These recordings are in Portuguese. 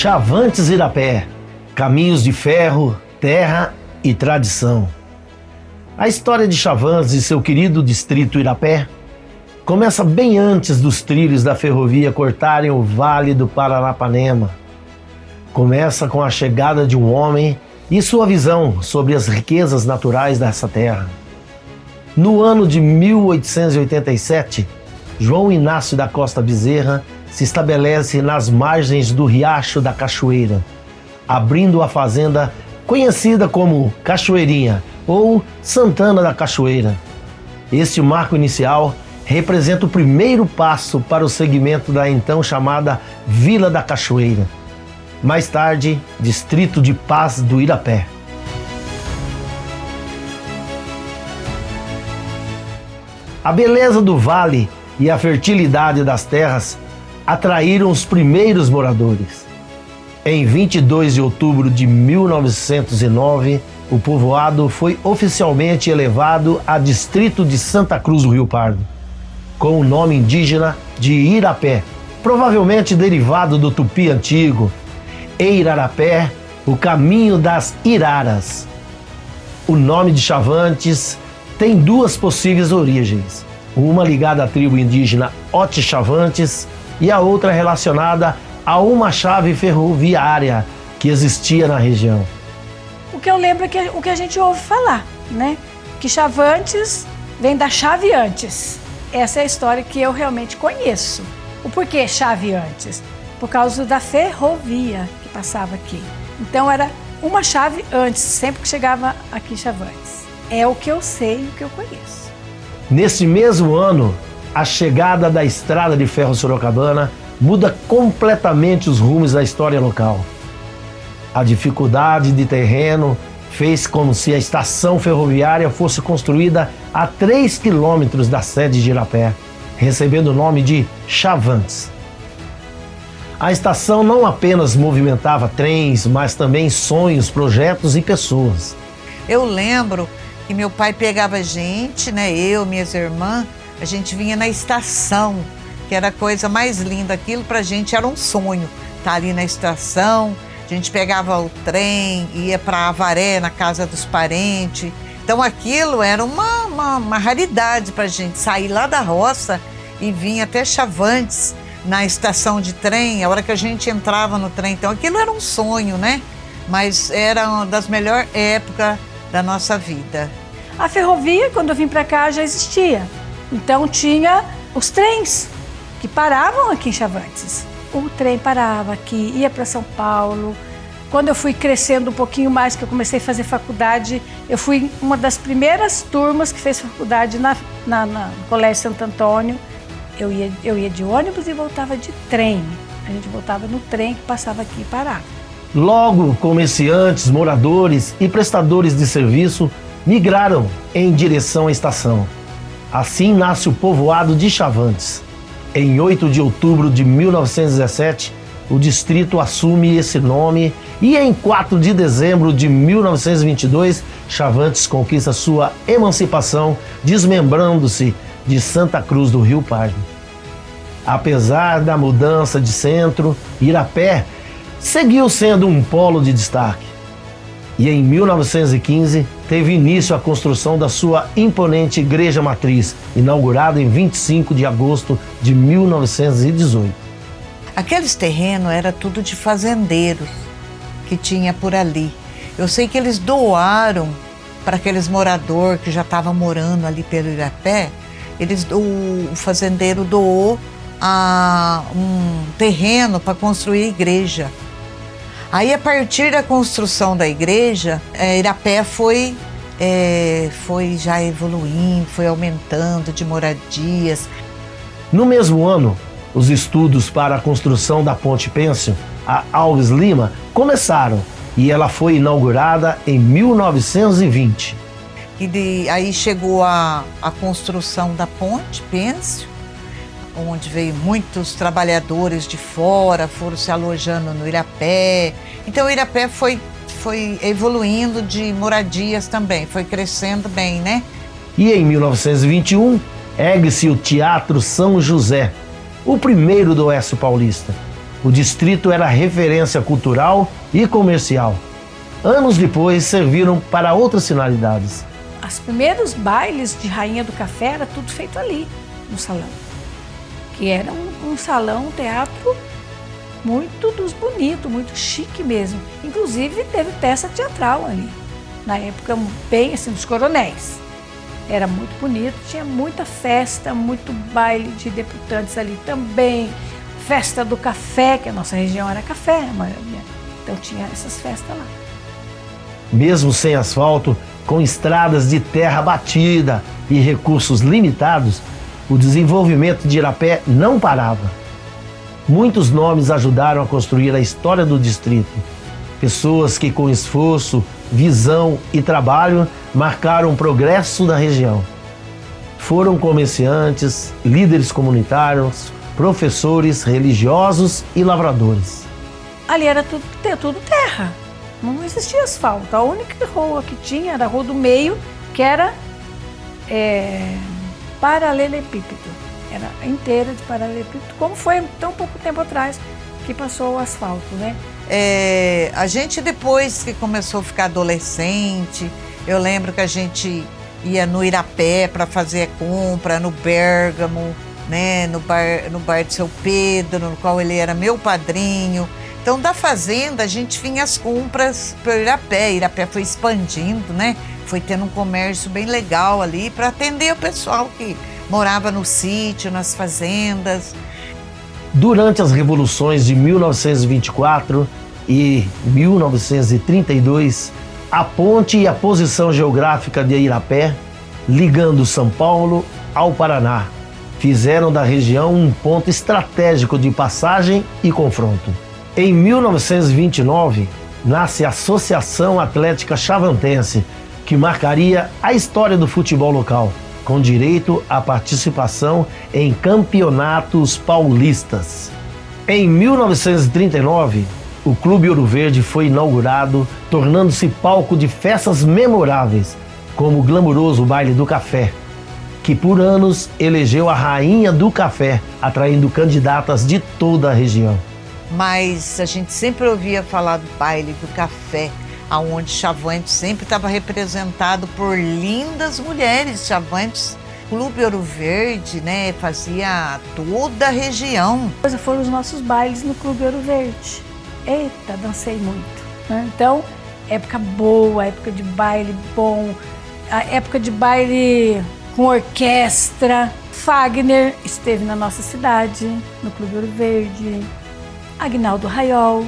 Chavantes Irapé, caminhos de ferro, terra e tradição. A história de Chavantes e seu querido distrito Irapé começa bem antes dos trilhos da ferrovia cortarem o Vale do Paranapanema. Começa com a chegada de um homem e sua visão sobre as riquezas naturais dessa terra. No ano de 1887, João Inácio da Costa Bezerra se estabelece nas margens do Riacho da Cachoeira, abrindo a fazenda conhecida como Cachoeirinha ou Santana da Cachoeira. Este marco inicial representa o primeiro passo para o segmento da então chamada Vila da Cachoeira, mais tarde Distrito de Paz do Irapé. A beleza do vale e a fertilidade das terras atraíram os primeiros moradores. Em 22 de outubro de 1909, o povoado foi oficialmente elevado a Distrito de Santa Cruz do Rio Pardo, com o nome indígena de Irapé, provavelmente derivado do tupi antigo, Eirarapé, o caminho das Iraras. O nome de Chavantes tem duas possíveis origens, uma ligada à tribo indígena Ote Chavantes e a outra relacionada a uma chave ferroviária que existia na região. O que eu lembro é que o que a gente ouve falar, né? Que Chavantes vem da chave antes. Essa é a história que eu realmente conheço. O porquê chave antes? Por causa da ferrovia que passava aqui. Então era uma chave antes, sempre que chegava aqui Chavantes. É o que eu sei, o que eu conheço. Nesse mesmo ano, a chegada da estrada de ferro Sorocabana muda completamente os rumos da história local. A dificuldade de terreno fez como se a estação ferroviária fosse construída a 3 quilômetros da sede de Irapé, recebendo o nome de Chavantes. A estação não apenas movimentava trens, mas também sonhos, projetos e pessoas. Eu lembro que meu pai pegava a gente, né, eu, minhas irmãs, a gente vinha na estação, que era a coisa mais linda. Aquilo pra gente era um sonho, estar ali na estação. A gente pegava o trem, ia para Avaré, na casa dos parentes. Então aquilo era uma raridade pra gente, sair lá da roça e vir até Chavantes, na estação de trem, a hora que a gente entrava no trem. Então aquilo era um sonho, né? Mas era uma das melhores épocas da nossa vida. A ferrovia, quando eu vim para cá, já existia. Então tinha os trens que paravam aqui em Chavantes. O trem parava aqui, ia para São Paulo. Quando eu fui crescendo um pouquinho mais, que eu comecei a fazer faculdade, eu fui uma das primeiras turmas que fez faculdade no Colégio Santo Antônio. Eu ia de ônibus e voltava de trem. A gente voltava no trem que passava aqui e parava. Logo, comerciantes, moradores e prestadores de serviço migraram em direção à estação. Assim nasce o povoado de Chavantes. Em 8 de outubro de 1917, o distrito assume esse nome e em 4 de dezembro de 1922, Chavantes conquista sua emancipação, desmembrando-se de Santa Cruz do Rio Pardo. Apesar da mudança de centro, Irapé seguiu sendo um polo de destaque. E em 1915 teve início a construção da sua imponente Igreja Matriz, inaugurada em 25 de agosto de 1918. Aqueles terrenos era tudo de fazendeiros que tinha por ali. Eu sei que eles doaram para aqueles moradores que já estavam morando ali pelo Irapé. O fazendeiro doou um terreno para construir a igreja. Aí, a partir da construção da igreja, Irapé foi já evoluindo, foi aumentando de moradias. No mesmo ano, os estudos para a construção da Ponte Pêncil, a Alves Lima, começaram e ela foi inaugurada em 1920. Aí chegou a construção da Ponte Pêncil, onde veio muitos trabalhadores de fora, foram se alojando no Irapé. Então o Irapé foi evoluindo de moradias também, foi crescendo bem, né? E em 1921, ergue-se o Teatro São José, o primeiro do Oeste Paulista. O distrito era referência cultural e comercial. Anos depois, serviram para outras finalidades. Os primeiros bailes de Rainha do Café era tudo feito ali, no salão. Que era um salão, um teatro muito dos bonitos, muito chique mesmo. Inclusive teve peça teatral ali, na época bem assim, dos coronéis. Era muito bonito, tinha muita festa, muito baile de deputantes ali também. Festa do café, que a nossa região era café, a maioria. Então tinha essas festas lá. Mesmo sem asfalto, com estradas de terra batida e recursos limitados, o desenvolvimento de Irapé não parava. Muitos nomes ajudaram a construir a história do distrito. Pessoas que, com esforço, visão e trabalho, marcaram o progresso da região. Foram comerciantes, líderes comunitários, professores, religiosos e lavradores. Ali era tudo terra. Não existia asfalto. A única rua que tinha era a Rua do Meio, que era paralelepípedo. Era inteira de paralelepípedo, como foi tão pouco tempo atrás que passou o asfalto, né? A gente, depois que começou a ficar adolescente, eu lembro que a gente ia no Irapé para fazer compra, no Bérgamo, né? no bar de Seu Pedro, no qual ele era meu padrinho. Então, da fazenda, a gente vinha as compras para o Irapé. Irapé foi expandindo, né? Foi tendo um comércio bem legal ali para atender o pessoal que morava no sítio, nas fazendas. Durante as revoluções de 1924 e 1932, a ponte e a posição geográfica de Irapé, ligando São Paulo ao Paraná, fizeram da região um ponto estratégico de passagem e confronto. Em 1929, nasce a Associação Atlética Chavantense, que marcaria a história do futebol local, com direito à participação em campeonatos paulistas. Em 1939, o Clube Ouro Verde foi inaugurado, tornando-se palco de festas memoráveis, como o glamouroso Baile do Café, que por anos elegeu a Rainha do Café, atraindo candidatas de toda a região. Mas a gente sempre ouvia falar do Baile do Café, aonde Chavantes sempre estava representado por lindas mulheres. Chavantes, Clube Ouro Verde, né, fazia toda a região. Foram os nossos bailes no Clube Ouro Verde. Eita, dancei muito, né? Então, época boa, época de baile bom, a época de baile com orquestra. Fagner esteve na nossa cidade, no Clube Ouro Verde. Aguinaldo Raiol.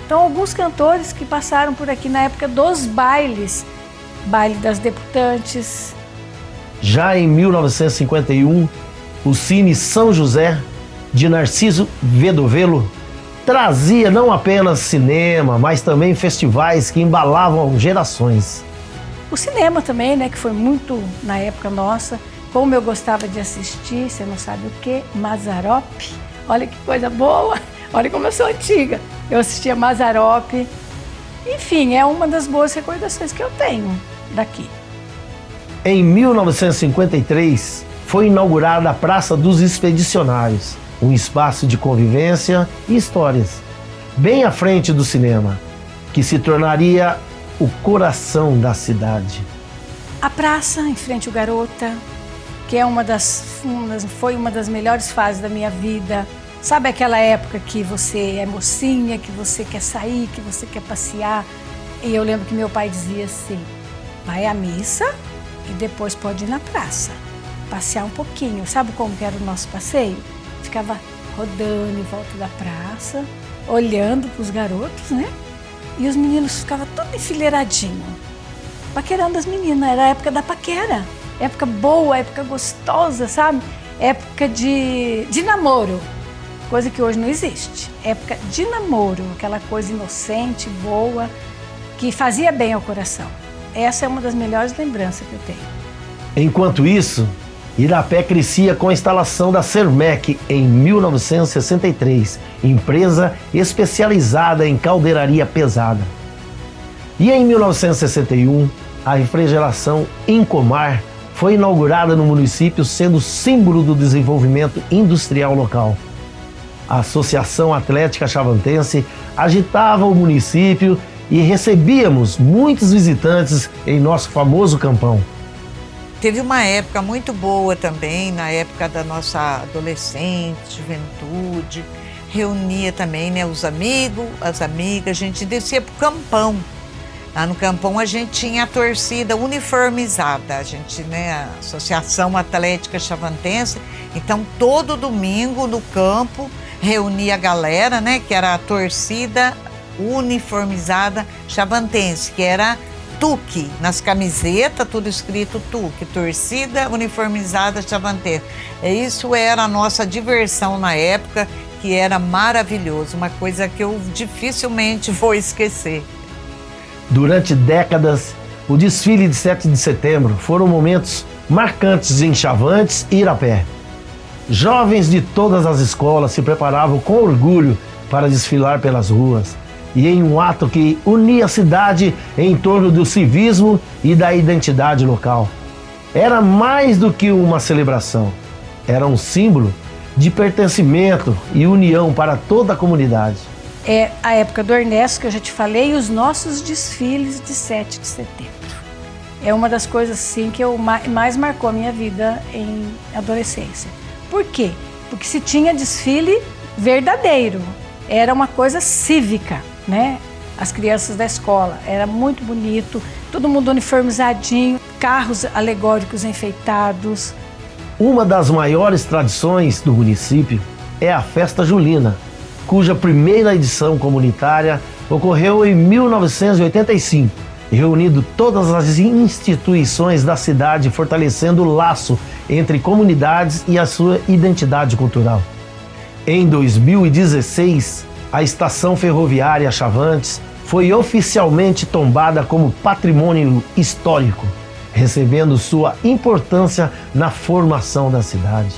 Então, alguns cantores que passaram por aqui na época dos bailes, Baile das Deputantes. Já em 1951, o Cine São José, de Narciso Vedovelo, trazia não apenas cinema, mas também festivais que embalavam gerações. O cinema também, né, que foi muito na época nossa. Como eu gostava de assistir, você não sabe o quê? Mazzaropi. Olha que coisa boa! Olha como eu sou antiga. Eu assistia Mazzaropi. Enfim, é uma das boas recordações que eu tenho daqui. Em 1953, foi inaugurada a Praça dos Expedicionários, um espaço de convivência e histórias, bem à frente do cinema, que se tornaria o coração da cidade. A praça, em frente ao Garota, que é foi uma das melhores fases da minha vida. Sabe aquela época que você é mocinha, que você quer sair, que você quer passear? E eu lembro que meu pai dizia assim, vai à missa e depois pode ir na praça, passear um pouquinho. Sabe como que era o nosso passeio? Ficava rodando em volta da praça, olhando para os garotos, né? E os meninos ficavam tudo enfileiradinho, paquerando as meninas. Era a época da paquera, época boa, época gostosa, sabe? Época de namoro. Coisa que hoje não existe. Época de namoro, aquela coisa inocente, boa, que fazia bem ao coração. Essa é uma das melhores lembranças que eu tenho. Enquanto isso, Irapé crescia com a instalação da Sermec em 1963, empresa especializada em caldeiraria pesada. E em 1961, a refrigeração Incomar foi inaugurada no município, sendo símbolo do desenvolvimento industrial local. A Associação Atlética Chavantense agitava o município e recebíamos muitos visitantes em nosso famoso campão. Teve uma época muito boa também, na época da nossa adolescente, juventude. Reunia também, né, os amigos, as amigas, a gente descia pro campão. Lá no campão a gente tinha a torcida uniformizada, a gente, né, a Associação Atlética Chavantense. Então todo domingo no campo reunia a galera, né, que era a torcida uniformizada chavantense, que era TUC, nas camisetas, tudo escrito TUC, Torcida Uniformizada Chavantense. Isso era a nossa diversão na época, que era maravilhoso, uma coisa que eu dificilmente vou esquecer. Durante décadas, o desfile de 7 de setembro foram momentos marcantes em Chavantes e Irapé. Jovens de todas as escolas se preparavam com orgulho para desfilar pelas ruas, e em um ato que unia a cidade em torno do civismo e da identidade local. Era mais do que uma celebração, era um símbolo de pertencimento e união para toda a comunidade. É a época do Ernesto, que eu já te falei, e os nossos desfiles de 7 de setembro. É uma das coisas assim, que mais marcou a minha vida em adolescência. Por quê? Porque se tinha desfile verdadeiro, era uma coisa cívica, né? As crianças da escola, era muito bonito, todo mundo uniformizadinho, carros alegóricos enfeitados. Uma das maiores tradições do município é a Festa Julina, cuja primeira edição comunitária ocorreu em 1985, reunindo todas as instituições da cidade, fortalecendo o laço entre comunidades e a sua identidade cultural. Em 2016, a estação ferroviária Chavantes foi oficialmente tombada como patrimônio histórico, recebendo sua importância na formação da cidade.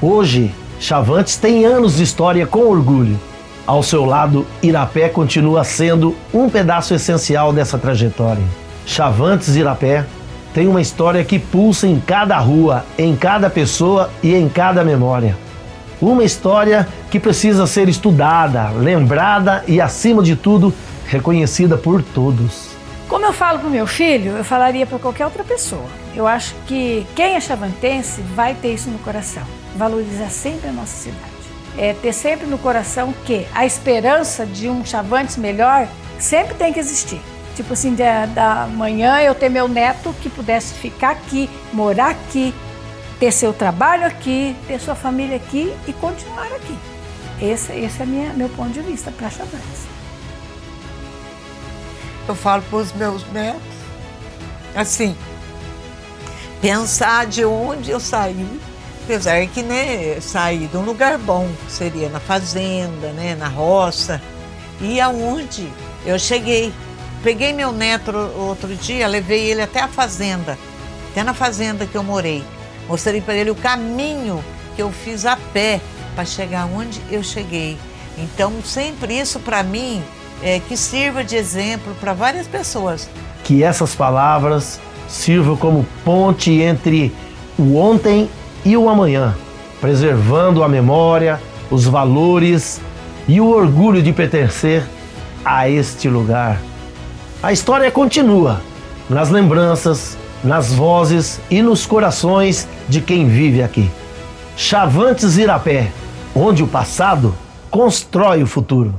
Hoje, Chavantes tem anos de história com orgulho. Ao seu lado, Irapé continua sendo um pedaço essencial dessa trajetória. Chavantes e Irapé tem uma história que pulsa em cada rua, em cada pessoa e em cada memória. Uma história que precisa ser estudada, lembrada e, acima de tudo, reconhecida por todos. Como eu falo para o meu filho, eu falaria para qualquer outra pessoa. Eu acho que quem é chavantense vai ter isso no coração. Valorizar sempre a nossa cidade. É ter sempre no coração que a esperança de um Chavantes melhor sempre tem que existir. Tipo assim, da manhã eu ter meu neto que pudesse ficar aqui, morar aqui, ter seu trabalho aqui, ter sua família aqui e continuar aqui. Esse é meu ponto de vista para Chavantes. Eu falo para os meus netos, assim, pensar de onde eu saí, apesar que, né, saí de um lugar bom, que seria na fazenda, né, na roça, e aonde eu cheguei. Peguei meu neto outro dia, levei ele até a fazenda, até na fazenda que eu morei. Mostrei para ele o caminho que eu fiz a pé para chegar onde eu cheguei. Então, sempre isso para mim que sirva de exemplo para várias pessoas. Que essas palavras sirvam como ponte entre o ontem e o amanhã, preservando a memória, os valores e o orgulho de pertencer a este lugar. A história continua nas lembranças, nas vozes e nos corações de quem vive aqui. Chavantes Irapé, onde o passado constrói o futuro.